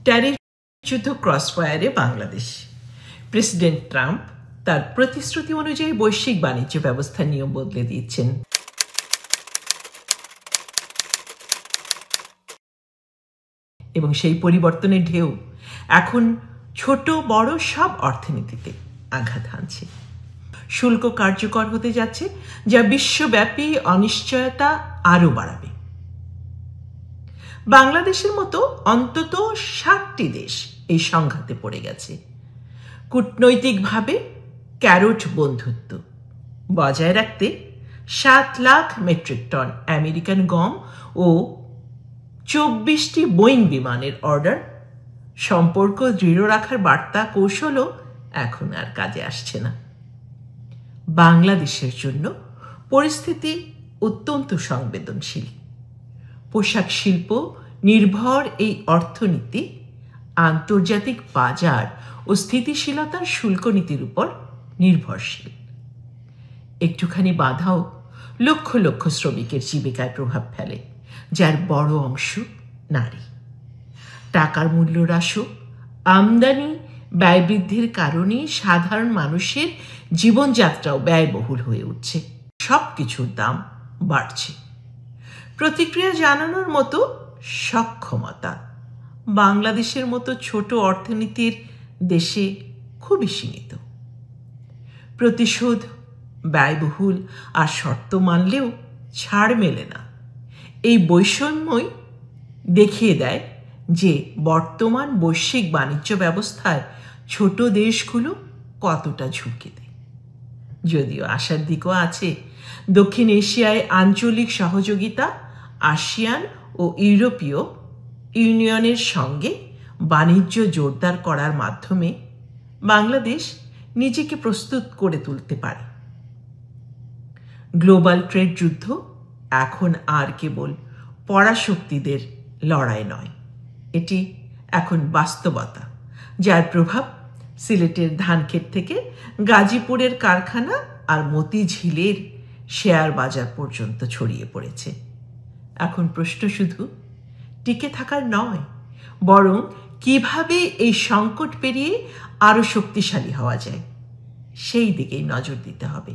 Tariff যুদ্ধ ক্রসফায়ারে Bangladesh. President Trump তার প্রতিশ্রুতি অনুযায়ী বৈশ্বিক বাণিজ্য ব্যবস্থার নিয়ম বদলে দিয়েছেন। এবং সেই পরিবর্তনের ঢেউ এখন ছোট বড় সব অর্থনীতিতে আঘাত হানছে। শুল্ক কার্যকর হতে যাচ্ছে, যা বিশ্বব্যাপী অনিশ্চয়তা আরও বাড়াবে। বাংলাদেশের মতো অন্তত 60টি দেশ এই সংঘাতে পড়ে গেছে। কূটনৈতিকভাবে ক্যারোট বন্ধুত্ব বজায় রাখতে 7 লাখ মেট্রিক টন আমেরিকান গম ও 24টি বোয়িং বিমানের অর্ডার, সম্পর্ক দৃঢ় রাখার বার্তা কৌশলও এখন আর কাজে আসছে না। বাংলাদেশের জন্য পরিস্থিতি অত্যন্ত সংবেদনশীল। পোশাক শিল্প নির্ভর এই অর্থনীতি আন্তর্জাতিক বাজার ও স্থিতিশীলতার শুল্ক নীতির উপর নির্ভরশীল। একটুখানি বাধাও লক্ষ লক্ষ শ্রমিকের জীবিকায় প্রভাব ফেলে, যার বড় অংশ নারী। টাকার মূল্য হ্রাসও আমদানি ব্যয় বৃদ্ধির কারণে সাধারণ মানুষের জীবনযাত্রাও ব্যয়বহুল হয়ে উঠছে। সব কিছুর দাম বাড়ছে। প্রতিক্রিয়া জানানোর মতো সক্ষমতা বাংলাদেশের মতো ছোট অর্থনীতির দেশে খুবই সীমিত। প্রতিশোধ ব্যয়বহুল আর শর্ত মানলেও ছাড় মেলে না। এই বৈষম্যই দেখিয়ে দেয় যে বর্তমান বৈশ্বিক বাণিজ্য ব্যবস্থায় ছোট দেশগুলো কতটা ঝুঁকিতে। যদিও আশার দিকও আছে। দক্ষিণ এশিয়ায় আঞ্চলিক সহযোগিতা, আসিয়ান ও ইউরোপীয় ইউনিয়নের সঙ্গে বাণিজ্য জোরদার করার মাধ্যমে বাংলাদেশ নিজেকে প্রস্তুত করে তুলতে পারে। গ্লোবাল ট্রেড যুদ্ধ এখন আর কেবল পরাশক্তিদের লড়াই নয়, এটি এখন বাস্তবতা, যার প্রভাব সিলেটের ধানক্ষেত থেকে গাজীপুরের কারখানা আর মতিঝিলের শেয়ার বাজার পর্যন্ত ছড়িয়ে পড়েছে। এখন প্রশ্ন শুধু টিকে থাকার নয়, বরং কিভাবে এই সংকট পেরিয়ে আরো শক্তিশালী হওয়া যায়, সেই দিকেই নজর দিতে হবে।